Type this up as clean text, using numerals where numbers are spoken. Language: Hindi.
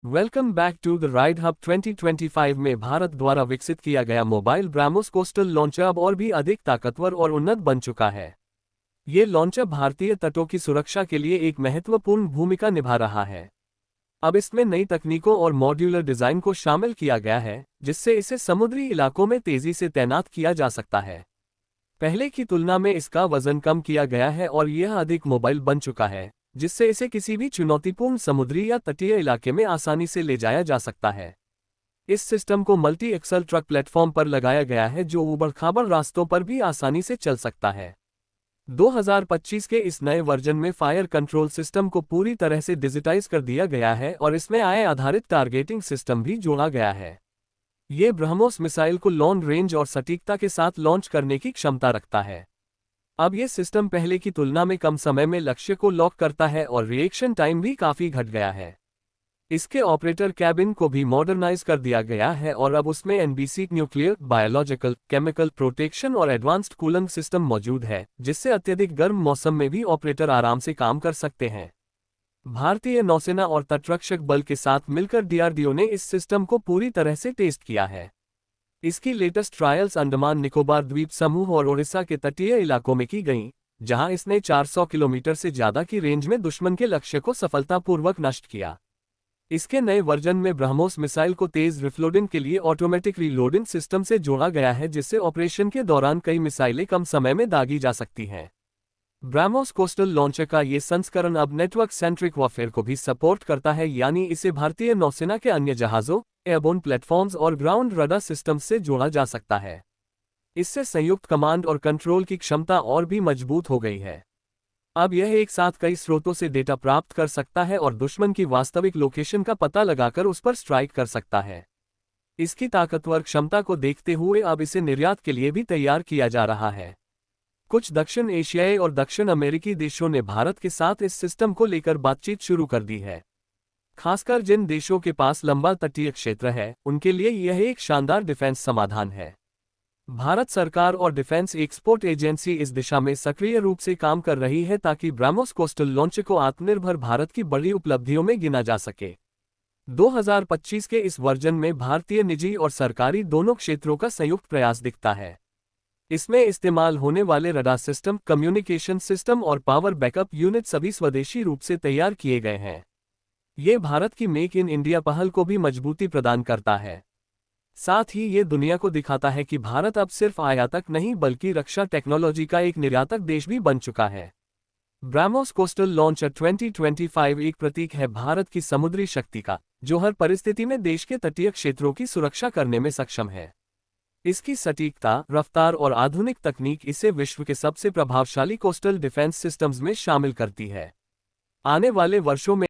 Welcome back to the ride hub 2025 में भारत द्वारा विकसित किया गया मोबाइल ब्राह्मोस कोस्टल लॉन्चर अब और भी अधिक ताकतवर और उन्नत बन चुका है। ये लॉन्चर भारतीय तटों की सुरक्षा के लिए एक महत्वपूर्ण भूमिका निभा रहा है। अब इसमें नई तकनीकों और मॉड्यूलर डिजाइन को शामिल किया गया है, जिससे इसे समुद्री इलाकों में तेजी से तैनात किया जा सकता है। पहले की तुलना में इसका वजन कम किया गया है और यह अधिक मोबाइल बन चुका है, जिससे इसे किसी भी चुनौतीपूर्ण समुद्री या तटीय इलाके में आसानी से ले जाया जा सकता है। इस सिस्टम को मल्टी एक्सल ट्रक प्लेटफॉर्म पर लगाया गया है, जो ऊबड़-खाबड़ रास्तों पर भी आसानी से चल सकता है। 2025 के इस नए वर्जन में फायर कंट्रोल सिस्टम को पूरी तरह से डिजिटाइज कर दिया गया है और इसमें AI आधारित टारगेटिंग सिस्टम भी जोड़ा गया है। ये ब्रह्मोस मिसाइल को लॉन्ग रेंज और सटीकता के साथ लॉन्च करने की क्षमता रखता है। अब ये सिस्टम पहले की तुलना में कम समय में लक्ष्य को लॉक करता है और रिएक्शन टाइम भी काफी घट गया है। इसके ऑपरेटर कैबिन को भी मॉडर्नाइज कर दिया गया है और अब उसमें NBC nuclear, biological, chemical protection और एडवांस्ड कूलिंग सिस्टम मौजूद है, जिससे अत्यधिक गर्म मौसम में भी ऑपरेटर आराम से काम कर सकते हैं। भारतीय नौसेना और तटरक्षक बल के साथ मिलकर DRDO ने इस सिस्टम को पूरी तरह से टेस्ट किया है। इसकी लेटेस्ट ट्रायल्स अंडमान निकोबार द्वीप समूह और ओडिशा के तटीय इलाकों में की गईं, जहां इसने 400 किलोमीटर से ज्यादा की रेंज में दुश्मन के लक्ष्य को सफलतापूर्वक नष्ट किया। इसके नए वर्जन में ब्रह्मोस मिसाइल को तेज रिफ्लोडिंग के लिए ऑटोमेटिक रीलोडिंग सिस्टम से जोड़ा गया है, जिससे ऑपरेशन के दौरान कई मिसाइलें कम समय में दागी जा सकती हैं। ब्रह्मोस कोस्टल लॉन्चर का ये संस्करण अब नेटवर्क सेंट्रिक वॉरफेयर को भी सपोर्ट करता है, यानी इसे भारतीय नौसेना के अन्य जहाजों, एयरबोर्न प्लेटफॉर्म्स और ग्राउंड रडार सिस्टम्स से जोड़ा जा सकता है। इससे संयुक्त कमांड और कंट्रोल की क्षमता और भी मजबूत हो गई है। अब यह एक साथ कई स्रोतों से डेटा प्राप्त कर सकता है और दुश्मन की वास्तविक लोकेशन का पता लगाकर उस पर स्ट्राइक कर सकता है। इसकी ताकतवर क्षमता को देखते हुए अब इसे निर्यात के लिए भी तैयार किया जा रहा है। कुछ दक्षिण एशियाई और दक्षिण अमेरिकी देशों ने भारत के साथ इस सिस्टम को लेकर बातचीत शुरू कर दी है। खासकर जिन देशों के पास लंबा तटीय क्षेत्र है, उनके लिए यह एक शानदार डिफेंस समाधान है। भारत सरकार और डिफेंस एक्सपोर्ट एजेंसी इस दिशा में सक्रिय रूप से काम कर रही है, ताकि ब्रह्मोस कोस्टल लॉन्चर को आत्मनिर्भर भारत की बड़ी उपलब्धियों में गिना जा सके। 2025 के इस वर्जन में भारतीय निजी और सरकारी दोनों क्षेत्रों का संयुक्त प्रयास दिखता है। इसमें इस्तेमाल होने वाले रडार सिस्टम, कम्युनिकेशन सिस्टम और पावर बैकअप यूनिट सभी स्वदेशी रूप से तैयार किए गए हैं। ये भारत की मेक इन इंडिया पहल को भी मजबूती प्रदान करता है। साथ ही ये दुनिया को दिखाता है कि भारत अब सिर्फ आयातक नहीं, बल्कि रक्षा टेक्नोलॉजी का एक निर्यातक देश भी बन चुका है। ब्रह्मोस कोस्टल लॉन्चर 2025 एक प्रतीक है भारत की समुद्री शक्ति का, जो हर परिस्थिति में देश के तटीय क्षेत्रों की सुरक्षा करने में सक्षम है। इसकी सटीकता, रफ्तार और आधुनिक तकनीक इसे विश्व के सबसे प्रभावशाली कोस्टल डिफेंस सिस्टम्स में शामिल करती है। आने वाले वर्षों में